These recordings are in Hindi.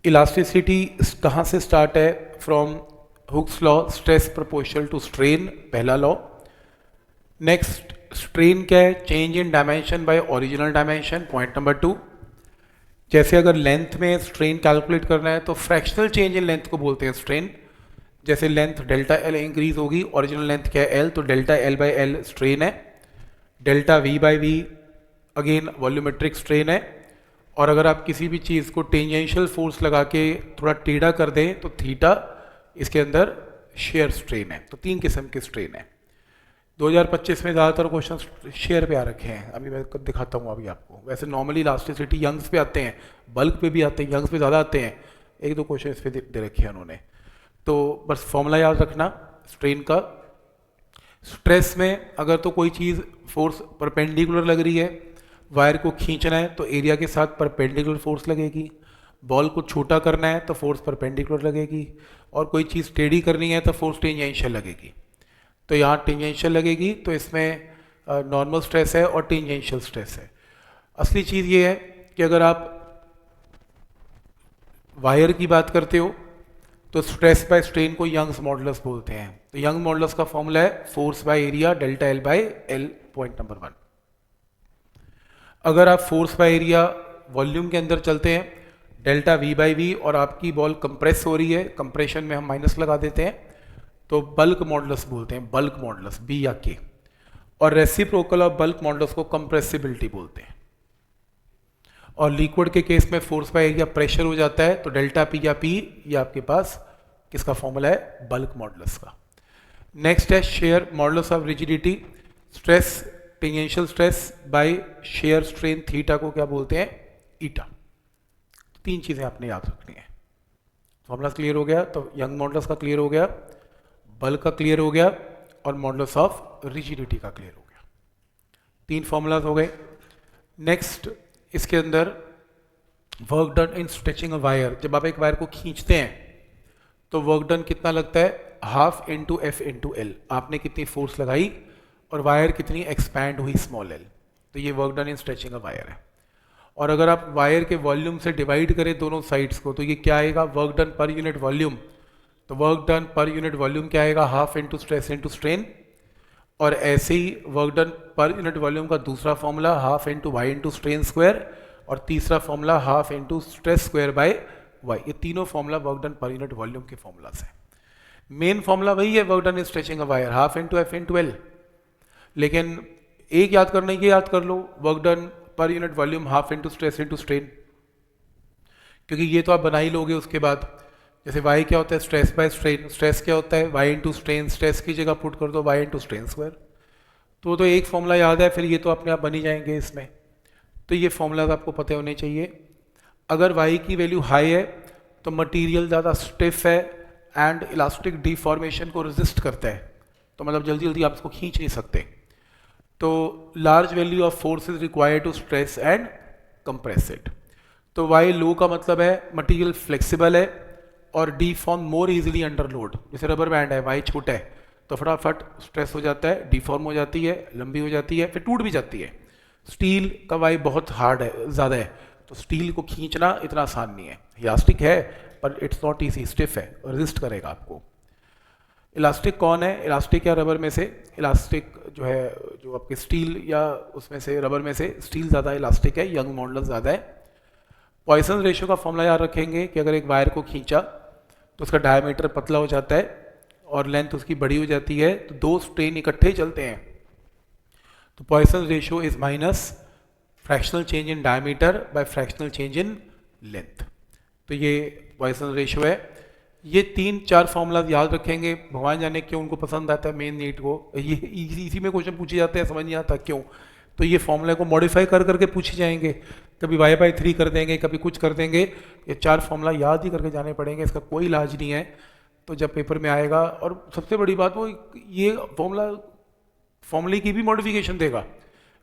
इलास्टिसिटी कहाँ से स्टार्ट है? From Hooke's law, stress proportional to strain, पहला लॉ। नेक्स्ट, स्ट्रेन क्या है? Change in dimension by original dimension, point number 2। जैसे अगर लेंथ में स्ट्रेन कैलकुलेट करना है तो फ्रैक्शनल चेंज इन लेंथ को बोलते हैं स्ट्रेन। जैसे लेंथ डेल्टा एल इंक्रीज होगी, ओरिजिनल लेंथ क्या है? एल, तो delta L by L strain है। Delta V by V again volumetric strain है। और अगर आप किसी भी चीज़ को टेंजेंशियल फोर्स लगा के थोड़ा टेढ़ा कर दें तो थीटा इसके अंदर शेयर स्ट्रेन है। तो 3 किस्म के स्ट्रेन है। 2025 में ज़्यादातर क्वेश्चन शेयर पे आ रखे हैं, अभी मैं दिखाता हूँ अभी आपको। वैसे नॉर्मली इलास्टिसिटी यंग्स पे आते हैं, बल्क पे भी आते हैं, यंग्स पे ज़्यादा आते हैं। 1-2 क्वेश्चन इस पे दे रखे हैं उन्होंने। तो बस फॉर्मूला याद रखना स्ट्रेन का। स्ट्रेस में अगर तो कोई चीज़ फोर्स परपेंडिकुलर लग रही है, वायर को खींचना है तो एरिया के साथ परपेंडिकुलर फोर्स लगेगी। बॉल को छोटा करना है तो फोर्स परपेंडिकुलर लगेगी। और कोई चीज़ टेढ़ी करनी है तो फोर्स टेंजेंशियल लगेगी। तो यहाँ टेंजेंशियल लगेगी, तो इसमें नॉर्मल स्ट्रेस है और टेंजेंशियल स्ट्रेस है। असली चीज़ ये है कि अगर आप वायर की बात करते हो तो स्ट्रेस बाय स्ट्रेन को यंग्स मॉडुलस बोलते हैं। तो यंग मॉडुलस का फॉर्मूला है force by area delta L by L, point number 1। अगर आप फोर्स बाय एरिया वॉल्यूम के अंदर चलते हैं, डेल्टा वी बाई वी, और आपकी बॉल कंप्रेस हो रही है, कंप्रेशन में हम माइनस लगा देते हैं, तो बल्क मॉडुलस बोलते हैं, बल्क मॉडुलस, बी या के। और रेसिप्रोकल ऑफ बल्क मॉडुलस को कंप्रेसिबिलिटी बोलते हैं। और लिक्विड के केस में फोर्स बाय एरिया प्रेशर हो जाता है, तो डेल्टा पी या पी, ये आपके पास किसका फॉर्मूला है? बल्क मॉडुलस का। नेक्स्ट है share modulus of rigidity. Stress, tangential stress by shear strain theta को क्या बोलते हैं? ईटा। 3 चीजें आपने याद रखनी है। फॉर्मूला क्लियर हो गया, तो यंग मॉडुलस का क्लियर हो गया, बल्क का क्लियर हो गया, और मॉडुलस ऑफ रिजिडिटी का क्लियर हो गया। 3 फॉर्मूलाज हो गए। नेक्स्ट, इसके अंदर work done in stretching a wire. जब आप एक वायर को खींचते हैं तो वर्क डन कितना लगता है? Half into F into L. आपने कितनी फोर्स लगाई और वायर कितनी एक्सपैंड हुई, स्मॉल एल। तो ये work done in stretching a wire है। और अगर आप वायर के वॉल्यूम से डिवाइड करें दोनों साइड्स को, तो ये क्या आएगा? Work done per unit volume. तो work done per unit volume क्या आएगा? Half into stress into strain. और ऐसे ही work done per unit volume का दूसरा formula half into Y into strain square, और तीसरा formula half into stress square by Y. ये तीनों formula work done per unit volume के फॉर्मूलास हैं। मेन फॉर्मूला वही है, work done is stretching a wire, half into F into L. लेकिन एक याद करना, ये याद कर लो, work done per unit volume half into stress into strain, क्योंकि ये तो आप बना ही लोगे उसके बाद। जैसे वाई क्या होता है? Stress by strain. स्ट्रेस क्या होता है? Y into strain. स्ट्रेस की जगह पुट कर दो वाई इंटू स्ट्रेन स्क्वायर। तो एक फॉर्मूला याद है, फिर ये तो अपने आप बन ही जाएंगे इसमें। तो ये फॉर्मूलाज आपको पते होने चाहिए। अगर वाई की वैल्यू हाई है तो मटेरियल ज़्यादा स्टिफ है एंड इलास्टिक डिफॉर्मेशन को रेजिस्ट करता है, तो मतलब जल्दी जल्दी आप इसको खींच नहीं सकते। तो large value of force is required to stress and compress it. तो वाई लो का मतलब है मटेरियल फ्लेक्सिबल है और deform more easily under load. जैसे रबर बैंड है, वाई छोटा है तो फटाफट स्ट्रेस हो जाता है, डिफॉर्म हो जाती है, लंबी हो जाती है, फिर टूट भी जाती है। स्टील का वाई बहुत हार्ड है, ज़्यादा है, तो स्टील को खींचना इतना आसान नहीं है। इलास्टिक है पर इट्स नॉट ईजी, स्टिफ है, रेजिस्ट करेगा आपको। इलास्टिक कौन है? इलास्टिक या रबर में से इलास्टिक जो है, जो आपके स्टील या उसमें से रबर में से स्टील ज़्यादा इलास्टिक है, यंग मॉडुलस ज़्यादा है। पॉइसन रेशियो का फॉर्मूला याद रखेंगे कि अगर एक वायर को खींचा तो उसका डायमीटर पतला हो जाता है और लेंथ उसकी बड़ी हो जाती है, तो 2 स्ट्रेन इकट्ठे चलते हैं, तो Poisson ratio is minus fractional change in diameter by fractional change in length. तो ये पॉइसन रेशियो है। ये 3-4 फॉर्मूला याद रखेंगे, भगवान जाने क्यों उनको पसंद आता है मेन नीट को, ये इसी में क्वेश्चन पूछे जाते हैं, समझ नहीं आता क्यों। तो ये फॉर्मूला को मॉडिफाई कर करके पूछे जाएंगे, कभी y/3 कर देंगे, कभी कुछ कर देंगे। ये 4 फॉर्मूला याद ही करके जाने पड़ेंगे, इसका कोई इलाज नहीं है। तो जब पेपर में आएगा, और सबसे बड़ी बात वो ये फॉर्मूले की भी मॉडिफिकेशन देगा,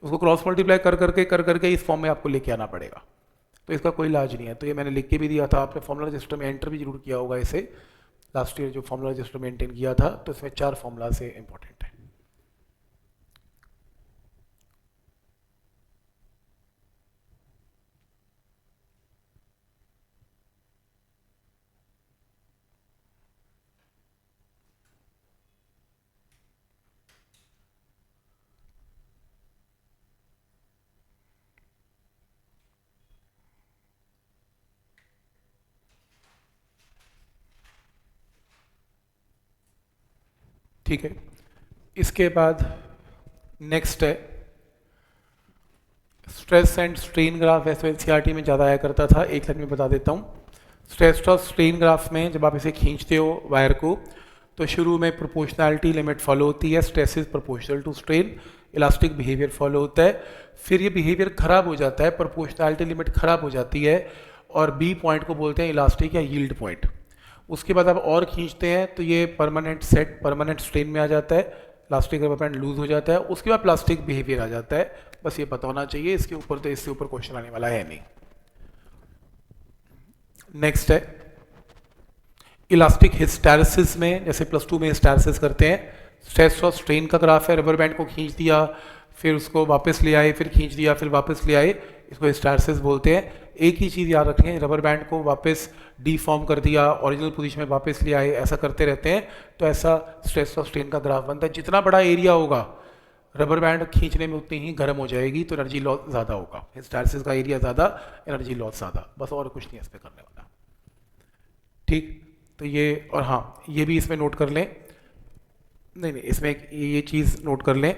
उसको क्रॉस मल्टीप्लाई कर करके इस फॉर्म में आपको लेके आना पड़ेगा। तो इसका कोई इलाज नहीं है। तो ये मैंने लिख के भी दिया था, आपने फॉर्मूला रजिस्टर में एंटर भी जरूर किया होगा इसे, लास्ट ईयर जो फॉर्मूला रजिस्टर मेंटेन किया था, तो इसमें 4 फॉर्मूला से इंपॉर्टेंट है। ठीक है। इसके बाद नेक्स्ट है स्ट्रेस एंड स्ट्रेन ग्राफ। वैसे एनसीईआरटी में ज़्यादा आया करता था, एक लाइन में बता देता हूँ। स्ट्रेस और स्ट्रेन ग्राफ में जब आप इसे खींचते हो वायर को, तो शुरू में प्रोपोर्शनैलिटी लिमिट फॉलो होती है, stress is proportional to strain, elastic behaviour follow होता है। फिर ये बिहेवियर खराब हो जाता है, प्रोपोर्शनैलिटी लिमिट खराब हो जाती है और बी पॉइंट को बोलते हैं इलास्टिक या यील्ड पॉइंट। उसके बाद आप और खींचते हैं तो ये परमानेंट सेट, परमानेंट स्ट्रेन में आ जाता है, इलास्टिक रबर बैंड लूज हो जाता है। उसके बाद प्लास्टिक बिहेवियर आ जाता है। बस ये पता होना चाहिए, इसके ऊपर तो इससे ऊपर क्वेश्चन आने वाला है नहीं। नेक्स्ट है इलास्टिक हिस्टैरिसिस में, जैसे +2 में हिस्टैरिसिस करते हैं, स्ट्रेस और स्ट्रेन का ग्राफ है, रबर बैंड को खींच दिया, फिर उसको वापस ले आए, फिर खींच दिया, फिर वापस ले आए, इसको हिस्टैरिसिस बोलते हैं। एक ही चीज़ याद रखें, रबर बैंड को वापस डीफॉर्म कर दिया, ओरिजिनल पोजीशन में वापस ले आए, ऐसा करते रहते हैं, तो ऐसा स्ट्रेस और स्ट्रेन का ग्राफ बनता है। जितना बड़ा एरिया होगा रबर बैंड खींचने में उतनी ही गर्म हो जाएगी, तो एनर्जी लॉस ज़्यादा होगा। हिस्टैरिसिस का एरिया ज़्यादा, एनर्जी लॉस ज़्यादा, बस और कुछ नहीं है इस पर करने वाला। ठीक, तो ये, और हाँ ये भी इसमें नोट कर लें, नहीं इसमें ये चीज़ नोट कर लें,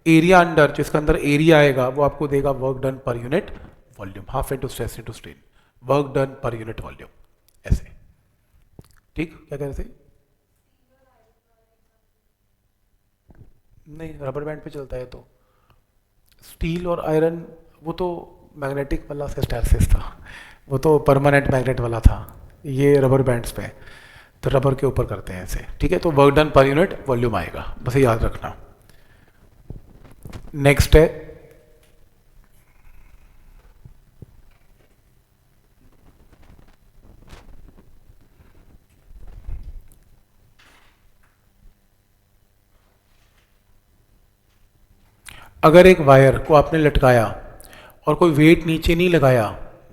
एरिया अंडर, जिसके अंदर एरिया आएगा वो आपको देगा work done per unit volume, half into stress into strain, work done per unit volume, ऐसे। ठीक, क्या कह रहे थे? नहीं, रबर बैंड पे चलता है तो स्टील और आयरन, वो तो मैग्नेटिक वाला हिस्टैरिसिस था, वो तो परमानेंट मैग्नेट वाला था, ये रबर बैंड्स पे, तो रबर के ऊपर करते हैं ऐसे। ठीक है, तो work done per unit volume आएगा, बस ये याद रखना। नेक्स्ट है अगर एक वायर को आपने लटकाया और कोई वेट नीचे नहीं लगाया,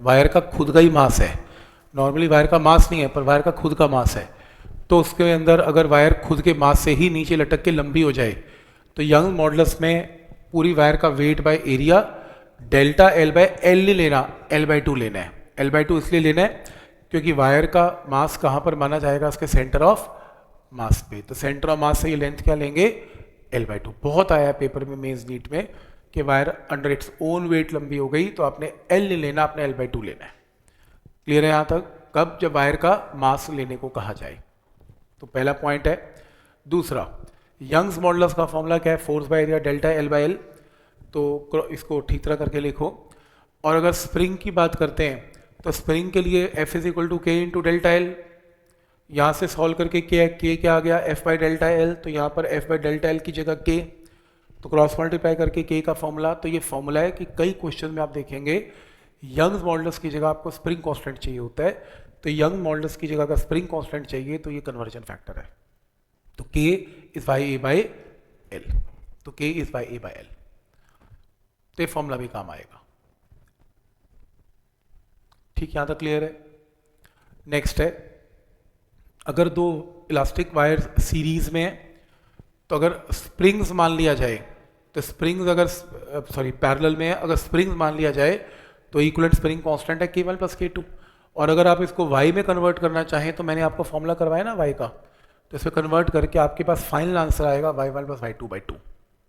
वायर का खुद का ही मास है, नॉर्मली वायर का मास नहीं है पर वायर का खुद का मास है, तो उसके अंदर अगर वायर खुद के मास से ही नीचे लटक के लंबी हो जाए, तो यंग मॉडुलस में पूरी वायर का weight by area delta L by L नहीं लेना, L/2 लेना है। L/2 इसलिए लेना है क्योंकि वायर का मास कहाँ पर माना जाएगा, उसके सेंटर ऑफ मास पे, तो सेंटर ऑफ मास से ये लेंथ क्या लेंगे, L/2। बहुत आया है पेपर में, मेंस नीट में, कि wire under its own wait लंबी हो गई, तो आपने L नहीं लेना, आपने L/2 लेना है। क्लियर है यहाँ तक? कब? जब वायर का मास लेने को कहा जाए। तो पहला पॉइंट है। दूसरा, यंग्स मॉडुलस का फॉर्मूला क्या है, force by area delta L by L, तो इसको ठीक तरह करके लिखो। और अगर स्प्रिंग की बात करते हैं तो स्प्रिंग के लिए F इज इक्वल टू के इंटू डेल्टा एल, यहाँ से सॉल्व करके के क्या आ गया, F बाई डेल्टा एल, तो यहाँ पर F बाई डेल्टा एल की जगह के, तो क्रॉस मल्टीप्लाई करके के का फॉर्मूला। तो ये फॉर्मूला है कि कई क्वेश्चन में आप देखेंगे यंग्स मॉडुलस की जगह आपको स्प्रिंग कांस्टेंट चाहिए होता है, तो यंग मॉडुलस की जगह अगर स्प्रिंग कांस्टेंट चाहिए तो ये कन्वर्जन फैक्टर है, तो K is by A by L, तो K is by A by L, तो ये फॉर्मूला भी काम आएगा। ठीक, यहां तक क्लियर है? नेक्स्ट है, अगर दो इलास्टिक वायर सीरीज में है, तो अगर स्प्रिंग्स मान लिया जाए, तो स्प्रिंग्स अगर पैरेलल में है, अगर स्प्रिंग्स मान लिया जाए तो इक्विवेलेंट स्प्रिंग कांस्टेंट है K1 प्लस K2। और अगर आप इसको y में कन्वर्ट करना चाहें, तो मैंने आपको फॉर्मूला करवाया ना y का, तो इसमें कन्वर्ट करके आपके पास फाइनल आंसर आएगा y1 प्लस y2/2।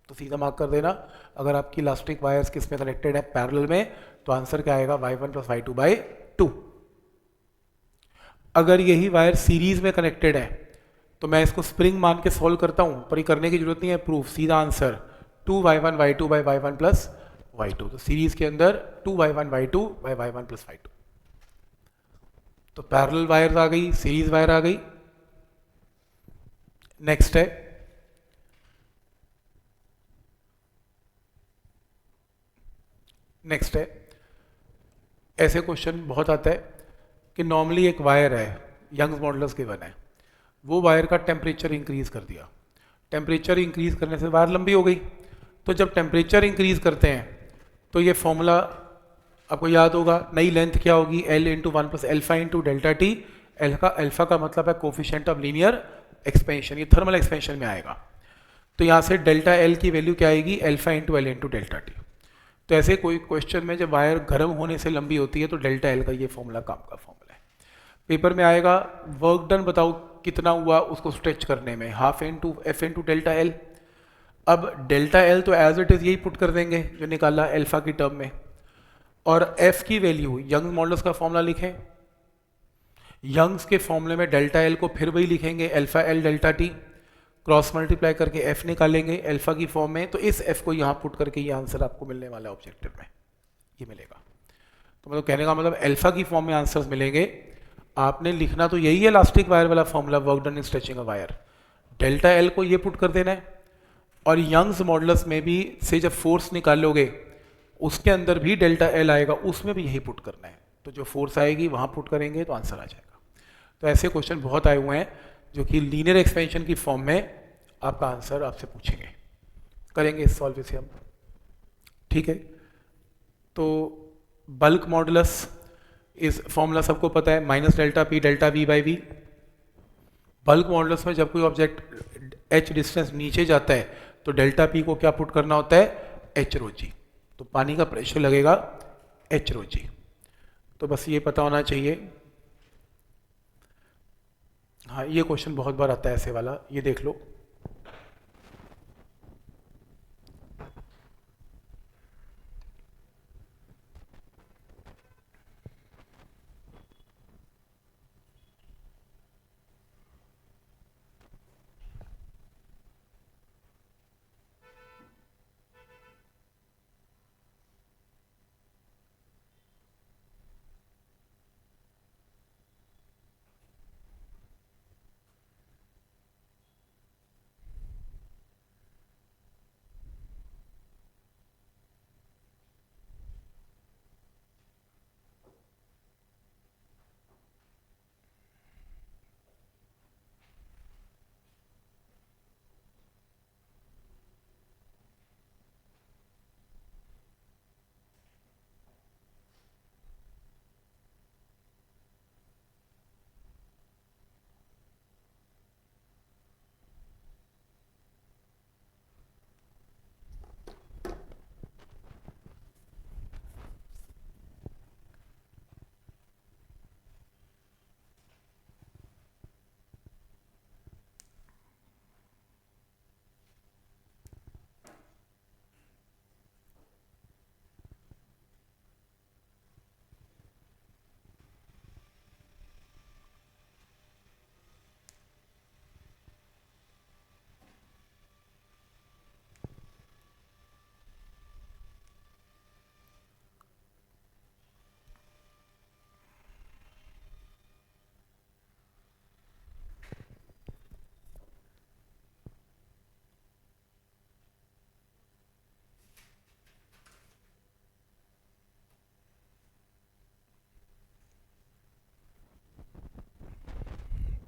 तो सीधा मार्क कर देना, अगर आपकी इलास्टिक वायर्स किस में कनेक्टेड है, पैरेलल में, तो आंसर क्या आएगा, y1 प्लस y2/2। अगर यही वायर सीरीज में कनेक्टेड है, तो मैं इसको स्प्रिंग मान के सॉल्व करता हूं, पर ये करने की जरूरत नहीं है प्रूफ, सीधा answer 2y1 y2/y1 plus y2। तो सीरीज के अंदर 2y1 y2/y1 प्लस y2। तो पैरेलल वायर आ गई, सीरीज वायर आ गई। नेक्स्ट है ऐसे क्वेश्चन बहुत आता है कि नॉर्मली एक वायर है, यंग्स मॉडुलस गिवन है, वो वायर का टेम्परेचर इंक्रीज कर दिया, टेम्परेचर इंक्रीज करने से वायर लंबी हो गई। तो जब टेम्परेचर इंक्रीज करते हैं तो ये फॉर्मूला आपको याद होगा, नई लेंथ क्या होगी, L into 1 plus alpha into delta T. Alpha का मतलब है कोफिशिएंट ऑफ लीनियर एक्सपेंशन, ये थर्मल एक्सपेंशन में आएगा। तो यहाँ से डेल्टा एल की वैल्यू क्या आएगी, alpha into L into delta T. तो ऐसे कोई क्वेश्चन में जब वायर गर्म होने से लंबी होती है, तो डेल्टा एल का ये फॉर्मूला काम का फॉर्मूला है। पेपर में आएगा वर्क डन बताओ कितना हुआ उसको स्ट्रेच करने में, half into F into delta L. अब डेल्टा एल तो एज इट इज़ यही पुट कर देंगे जो निकाला अल्फा की टर्म में, और एफ की वैल्यू यंग मॉडल्स का फॉर्मूला लिखें, यंग्स के फॉर्मूले में डेल्टा एल को फिर वही लिखेंगे alpha L delta T, cross multiply करके एफ निकालेंगे अल्फा की फॉर्म में, तो इस एफ को यहाँ पुट करके ये आंसर आपको मिलने वाला है ऑब्जेक्टिव में, ये मिलेगा। तो मतलब कहने का मतलब अल्फा की फॉर्म में आंसर्स मिलेंगे, आपने लिखना तो यही है इलास्टिक वायर वाला formula, work done in stretching a wire, delta L को ये पुट कर देना है, और यंग्स मॉडुलस में भी से जब फोर्स निकालोगे उसके अंदर भी डेल्टा एल आएगा, उसमें भी यही पुट करना है, तो जो फोर्स आएगी वहाँ पुट करेंगे तो आंसर आ जाएगा। तो ऐसे क्वेश्चन बहुत आए हुए हैं जो कि लीनियर एक्सपेंशन की फॉर्म में आपका आंसर आपसे पूछेंगे, करेंगे इस सॉल्व इसे हम, ठीक है। तो बल्क मॉडुलस इस फॉर्मूला सबको पता है, minus delta P delta V by V. Bulk modulus में जब कोई ऑब्जेक्ट एच डिस्टेंस नीचे जाता है तो डेल्टा पी को क्या पुट करना होता है, एच रो जी, तो पानी का प्रेशर लगेगा एच रो जी। तो बस ये पता होना चाहिए। हाँ, ये क्वेश्चन बहुत बार आता है ऐसे वाला, ये देख लो।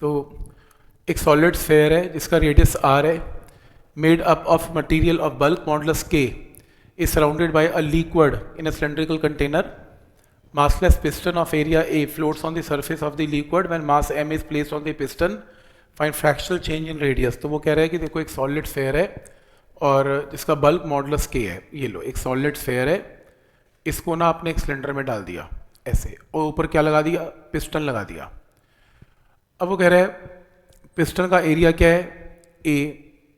तो एक सॉलिड स्फेयर है जिसका रेडियस आर है, made up of material of bulk modulus K, is surrounded by a liquid in a cylindrical container, massless piston of area A floats on the surface of the liquid when mass M is placed on the piston, find fractional change in radius। तो वो कह रहा है कि देखो एक सॉलिड स्फेयर है और जिसका बल्क मॉडुलस के है, ये लो एक सॉलिड स्फेयर है, इसको ना आपने एक सिलेंडर में डाल दिया ऐसे, और ऊपर क्या लगा दिया, पिस्टन लगा दिया। अब वो कह रहा है पिस्टन का एरिया क्या है, ए,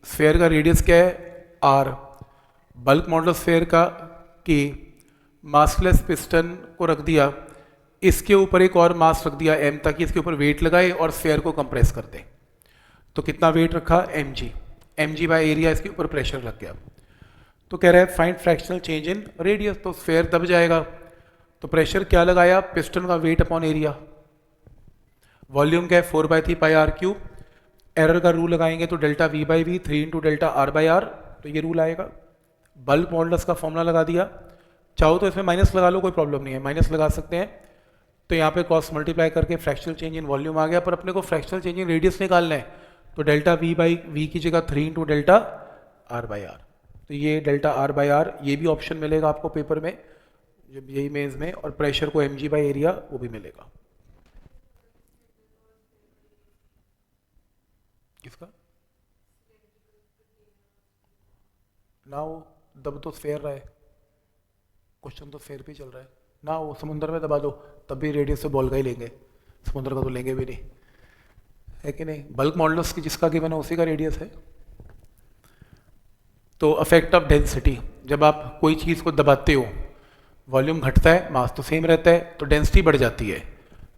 स्फेयर का रेडियस क्या है, आर, बल्क मॉडुलस स्फेयर का के, मासलेस पिस्टन को रख दिया, इसके ऊपर एक और मास रख दिया एम, ताकि इसके ऊपर वेट लगाए और स्फेयर को कंप्रेस कर दे। तो कितना वेट रखा, M G, M G by area, इसके ऊपर प्रेशर लग गया। तो कह रहा है find fractional change in radius, तो स्फेयर दब जाएगा, तो प्रेशर क्या लगाया, पिस्टन का वेट अपॉन एरिया, वॉल्यूम क्या है 4/3 पाई आर क्यूब, एरर का रूल लगाएंगे तो delta V by V 3 into delta R by R, तो ये रूल आएगा। बल्क मॉडुलस का फॉर्मूला लगा दिया, चाहो तो इसमें माइनस लगा लो, कोई प्रॉब्लम नहीं है, माइनस लगा सकते हैं। तो यहाँ पे क्रॉस मल्टीप्लाई करके फ्रैक्शनल चेंज इन वॉल्यूम आ गया, पर अपने को फ्रैक्शनल चेंज इन रेडियस निकालना है, तो डेल्टा वी बाई वी की जगह 3 into delta R by R, तो ये डेल्टा आर बाई आर, ये भी ऑप्शन मिलेगा आपको पेपर में, जब यही मेज में, और प्रेशर को एम जी बाई एरिया वो भी मिलेगा। किसका ना, वो दब तो स्फेयर रहा है, क्वेश्चन तो स्फेयर पे चल रहा है ना, वो समुद्र में दबा दो तब भी रेडियस से बॉल का ही लेंगे, समुद्र का तो लेंगे भी नहीं। है कि नहीं? बल्क मॉडुलस की जिसका गिवन है उसी का रेडियस है। तो अफेक्ट ऑफ डेंसिटी, जब आप कोई चीज़ को दबाते हो वॉल्यूम घटता है, मास तो सेम रहता है, तो डेंसिटी बढ़ जाती है।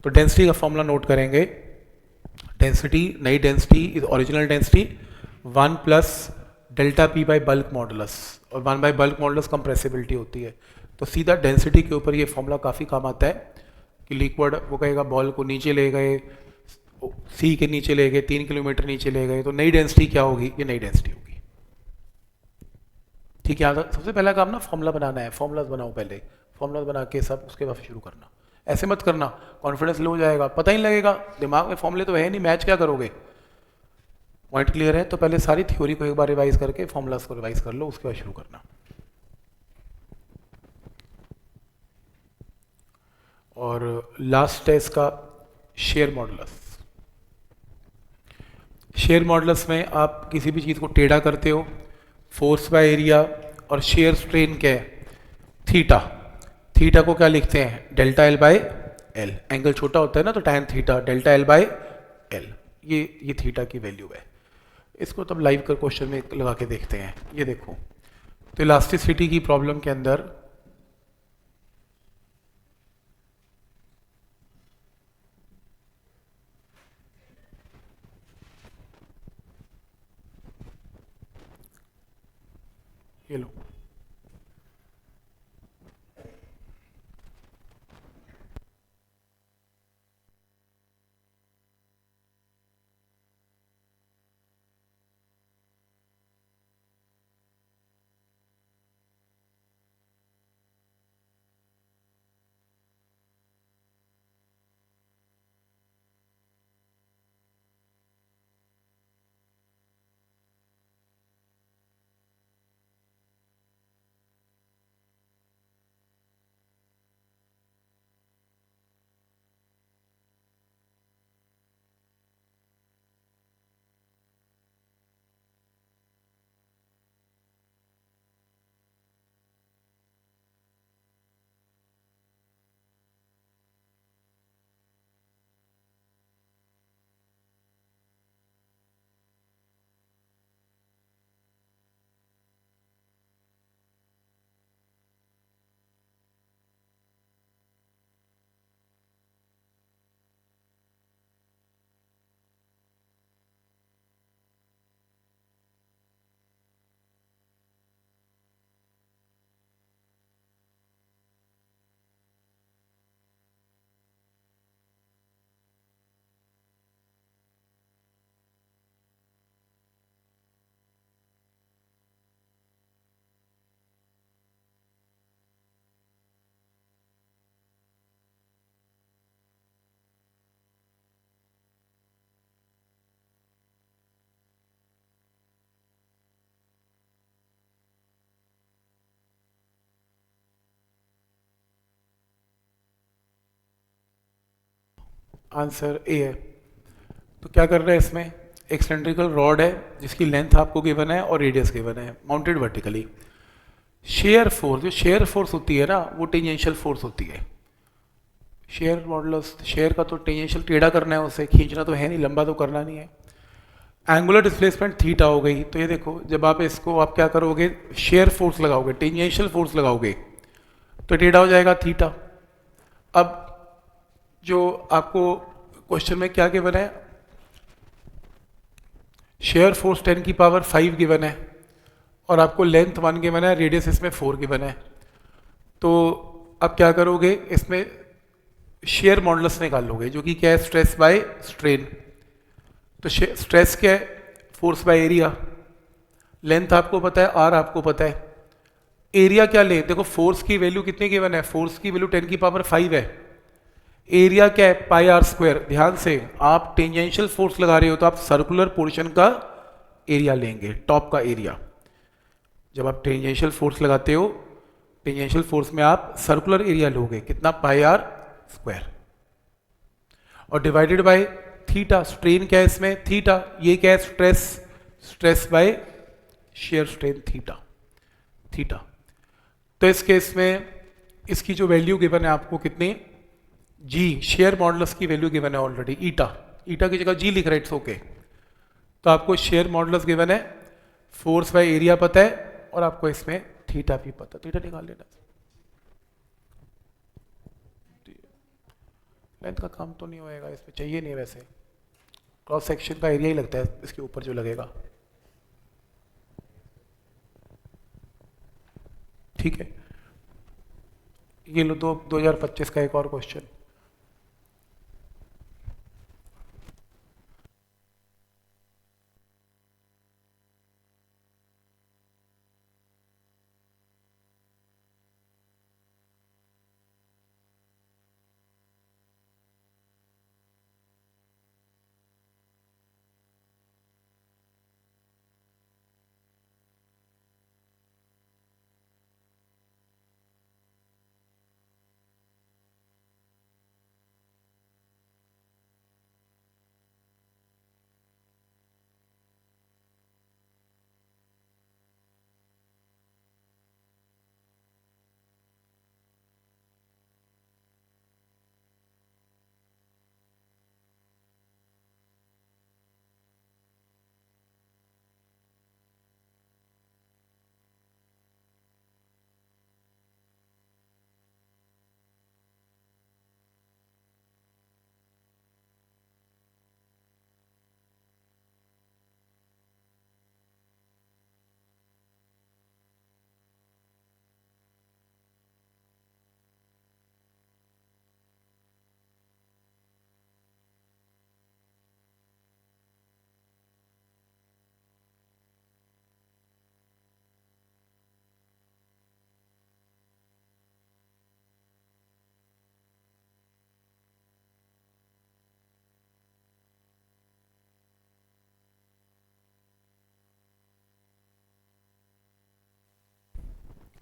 तो डेंसिटी का फॉर्मूला नोट करेंगे, डेंसिटी, नई density is original density 1 plus delta P by bulk modulus, और 1 बाई बल्क मॉडुलस कंप्रेसिबिलिटी होती है। तो सीधा डेंसिटी के ऊपर ये फॉर्मूला काफ़ी काम आता है कि लिक्विड वो कहेगा बॉल को नीचे ले गए, सी के नीचे ले गए, 3 किलोमीटर नीचे ले गए, तो नई डेंसिटी क्या होगी? ये नई डेंसिटी होगी। ठीक है, सबसे पहला काम ना फॉर्मूला बनाना है। फॉर्मूलाज बनाओ पहले, फॉर्मूलाज बना के सब उसके बाद शुरू करना। ऐसे मत करना, कॉन्फिडेंस लो हो जाएगा, पता ही नहीं लगेगा, दिमाग में फॉर्मूले तो है नहीं, मैच क्या करोगे? पॉइंट क्लियर है? तो पहले सारी थ्योरी को एक बार रिवाइज करके फॉर्मूलाज को रिवाइज कर लो, उसके बाद शुरू करना। और लास्ट है इसका शेयर मॉडुलस। शेयर मॉडुलस में आप किसी भी चीज़ को टेढ़ा करते हो, फोर्स बाय एरिया, और शेयर स्ट्रेन क्या है? थीटा। थीटा को क्या लिखते हैं? Delta L by L. Angle छोटा होता है ना, तो tan theta delta L by L, ये थीटा की वैल्यू है। इसको तब लाइव कर क्वेश्चन में लगा के देखते हैं। ये देखो, तो इलास्टिसिटी की प्रॉब्लम के अंदर ये लो, आंसर ए है। तो क्या कर रहे हैं इसमें? एक सिलेंड्रिकल रॉड है जिसकी लेंथ आपको गिवन है और रेडियस गिवन है, माउंटेड वर्टिकली। शेयर फोर्स, जो शेयर फोर्स होती है ना, वो टेंजेंशियल फोर्स होती है। शेयर मॉडुलस, शेयर का तो टेंजेंशियल टेढ़ा करना है, उसे खींचना तो है नहीं, लंबा तो करना नहीं है। एंगुलर डिस्प्लेसमेंट थीटा हो गई। तो ये देखो, जब आप इसको आप क्या करोगे? शेयर फोर्स लगाओगे, टेंजेंशियल फोर्स लगाओगे, तो टेढ़ा हो जाएगा थीटा। अब जो आपको क्वेश्चन में क्या गिवन है? शेयर फोर्स 10 की पावर 5 गिवन है, और आपको लेंथ 1 गिवन है, रेडियस इसमें 4 गिवन है। तो अब क्या करोगे? इसमें शेयर मॉडुलस निकालोगे, जो कि क्या है? Stress by strain. तो स्ट्रेस क्या है? Force by area. लेंथ आपको पता है, आर आपको पता है, एरिया क्या ले? देखो फोर्स की वैल्यू कितनी गिवन है? फोर्स की वैल्यू 10 की पावर 5 है। एरिया क्या है? पाई आर स्क्वायर। ध्यान से, आप टेंजेंशियल फोर्स लगा रहे हो तो आप सर्कुलर पोर्शन का एरिया लेंगे, टॉप का एरिया। जब आप टेंजेंशियल फोर्स लगाते हो, टेंजेंशियल फोर्स में आप सर्कुलर एरिया लोगे, कितना? पाई आर स्क्वायर, और डिवाइडेड बाय थीटा। स्ट्रेन क्या है इसमें? थीटा। ये क्या है? Stress, stress by shear strain theta, theta. तो इस केस में इसकी जो वैल्यू गिवन है आपको कितनी? जी, शेयर मॉडुलस की वैल्यू गिवन है ऑलरेडी, ईटा। ईटा की जगह जी लिख रहे, इट्स ओके। तो आपको शेयर मॉडुलस गिवन है, फोर्स बाय एरिया पता है, और आपको इसमें थीटा भी पता, थीटा निकाल लेना। लेंथ का काम तो नहीं होएगा इसमें, चाहिए नहीं वैसे, क्रॉस सेक्शन का एरिया ही लगता है इसके ऊपर जो लगेगा। ठीक है, ये लो तो 2025 का एक और क्वेश्चन।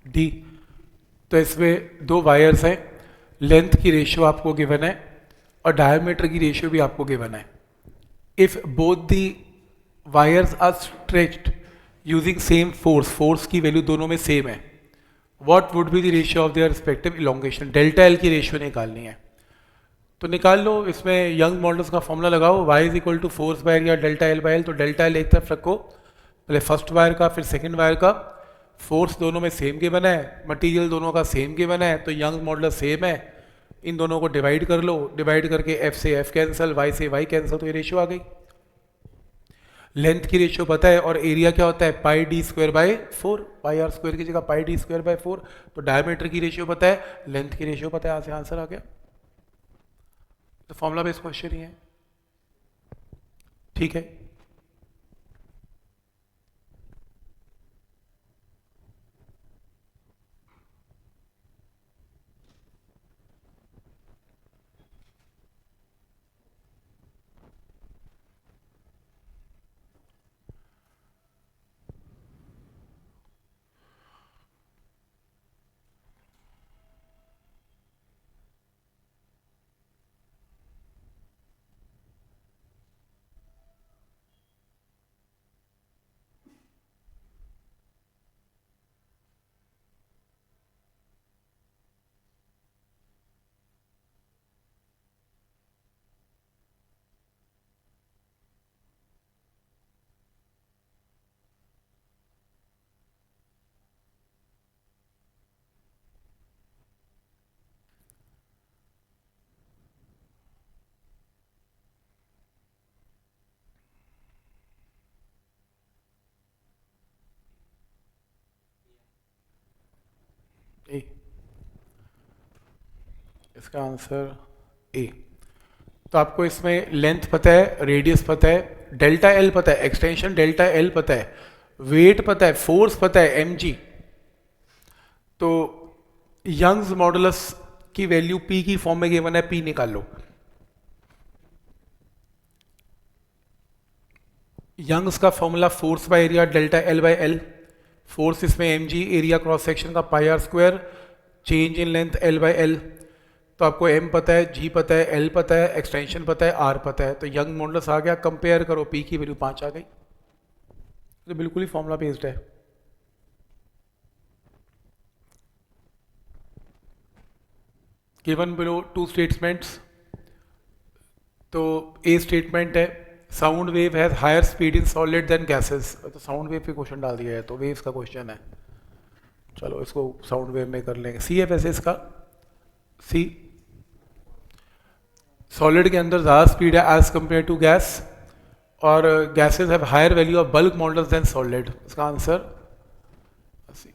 डी, तो इसमें दो वायर्स हैं, लेंथ की रेशियो आपको गिवन है और डायमीटर की रेशियो भी आपको गिवन है। If both the wires are stretched using same force, force की वैल्यू दोनों में सेम है, what would be the ratio of their respective elongation, delta L की रेशियो निकालनी है। तो निकाल लो, इसमें यंग मॉडल्स का फॉर्मूला लगाओ, y is equal to force by area delta L by L. तो डेल्टा एल एक तरफ रखो, पहले फर्स्ट वायर का फिर सेकंड वायर का, फोर्स दोनों में सेम के बना है, मटेरियल दोनों का सेम के बना है, तो यंग मॉडल सेम है, इन दोनों को डिवाइड कर लो, डिवाइड करके f से f कैंसिल, y से y कैंसिल, तो ये रेशियो आ गई। लेंथ की रेशियो पता है और एरिया क्या होता है, pi D square by 4, pi R square की जगह पाई डी स्क्वायर बाय 4। तो डायमीटर की रेशियो पता है, लेंथ की रेशियो पता है, यहाँ से आंसर आ गया। तो फॉर्मूला बेस्ड क्वेश्चन ही है, ठीक है। ए, इसका आंसर ए। तो आपको इसमें लेंथ पता है, रेडियस पता है, डेल्टा एल पता है, एक्सटेंशन डेल्टा एल पता है, वेट पता है, फोर्स पता है mg। तो यंग्स मॉडुलस की वैल्यू p की फॉर्म में गिवन है, p निकाल लो। यंग्स का formula force by area delta L by L, force इसमें mg, एरिया क्रॉस सेक्शन का pi R square, change in length l by L. तो आपको m पता है, g पता है, l पता है, एक्सटेंशन पता है, r पता है, तो यंग मॉडुलस आ गया। कंपेयर करो, p की वैल्यू 5 आ गई, तो बिल्कुल ही फॉर्मूला बेस्ड है। गिवन बिलो टू स्टेटमेंट्स, तो ए स्टेटमेंट है sound wave has higher speed in solid than gases, तो साउंड वेव पे क्वेश्चन डाल दिया है, तो वेव्स का क्वेश्चन है, चलो इसको साउंड वेव में कर लेंगे। सी है वैसे इसका, सी सॉलिड के अंदर ज़्यादा स्पीड है एज कंपेयर टू गैस, और gases have higher value of bulk modulus than solid, इसका आंसर सी।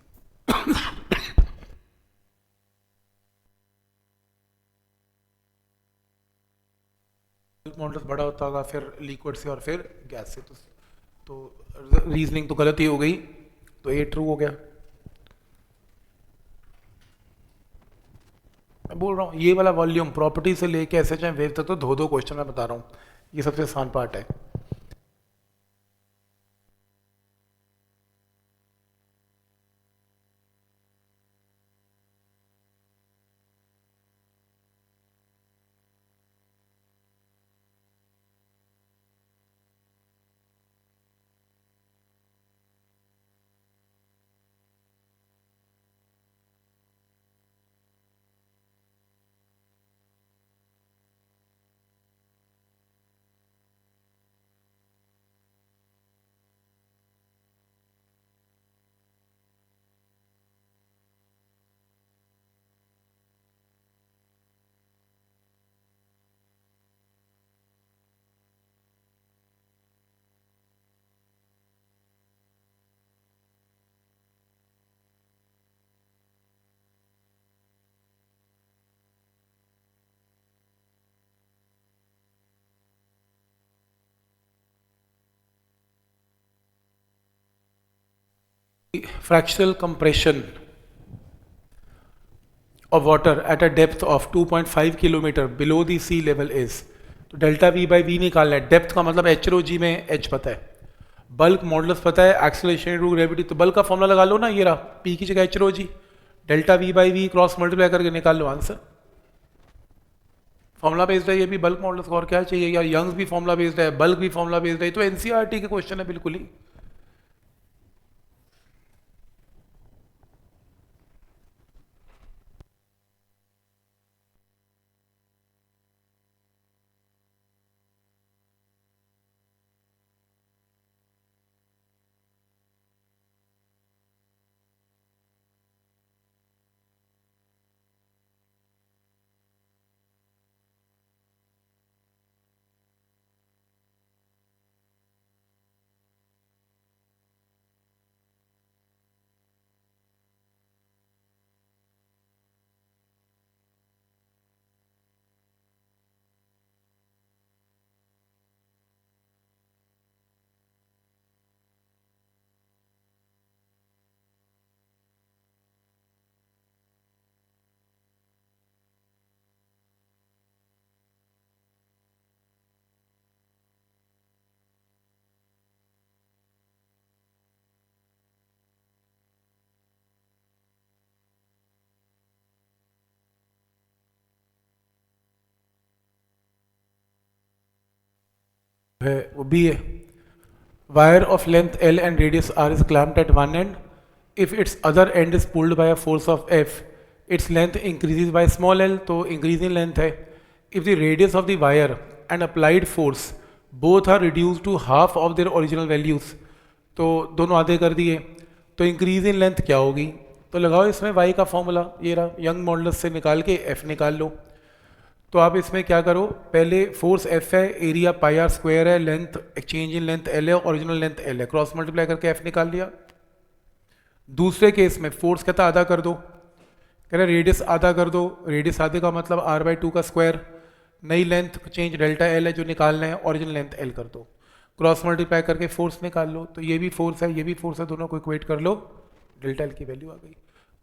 बल्क मॉडल्स बड़ा होता होगा फिर लिक्विड से और फिर गैस से, तो रीजनिंग तो गलत ही हो गई, तो ए ट्रू हो गया। मैं बोल रहा हूँ ये वाला वॉल्यूम प्रॉपर्टी से लेके ऐसे चाहे वेव तक तो दो दो क्वेश्चन मैं बता रहा हूँ, ये सबसे आसान पार्ट है। Fractional compression of water at a depth of 2.5 kilometre below the sea level is, तो डेल्टा वी बाई वी निकालना है, डेप्थ का मतलब एच रो जी में एच पता है, बल्क मॉडुलस पता है, एक्सेलरेशन टू ग्रेविटी, तो बल्क का फॉर्मूला लगा लो ना, ये रहा पी की जगह H rho G, delta V by V cross multiply करके निकाल लो आंसर। फॉर्मुला बेस्ड है ये भी बल्क मॉडल्स का, और क्या चाहिए यार, यंग्स भी फॉर्मुला बेस्ड है, बल्क भी फॉर्मुला बेस्ड है, तो एनसीईआरटी के क्वेश्चन है बिल्कुल ही। है वो बी है, wire of length L and radius R is clamped at one end, if its other end is pulled by a force of F, its length increases by small L, तो इंक्रीज इन लेंथ है। If the radius of the wire and applied force both are reduce to half of their original values, तो दोनों आधे कर दिए, तो इंक्रीज इन लेंथ क्या होगी, तो लगाओ इसमें वाई का फॉर्मूला, ये रहा, यंग मॉडुलस से निकाल के एफ निकाल लो। तो आप इसमें क्या करो, पहले फोर्स एफ है, एरिया पाई आर स्क्वायर है, length exchange in length L है, ओरिजिनल लेंथ एल है, क्रॉस मल्टीप्लाई करके एफ निकाल लिया। दूसरे केस में फोर्स कहता आधा कर दो, कह रहे रेडियस आधा कर दो, रेडियस आधे का मतलब आर बाई टू का स्क्वायर, नई लेंथ चेंज डेल्टा एल है जो निकालना है, ओरिजिनल लेंथ एल कर दो, क्रॉस मल्टीप्लाई करके फोर्स निकाल लो, तो ये भी फोर्स है ये भी फोर्स है, दोनों को इक्वेट कर लो, डेल्टा एल की वैल्यू आ गई।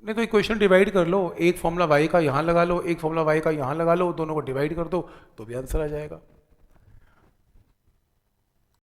नहीं तो इक्वेशन डिवाइड कर लो, एक फॉर्मूला वाई का यहाँ लगा लो, एक फॉर्मूला वाई का यहाँ लगा लो, दोनों को डिवाइड कर दो तो भी आंसर आ जाएगा।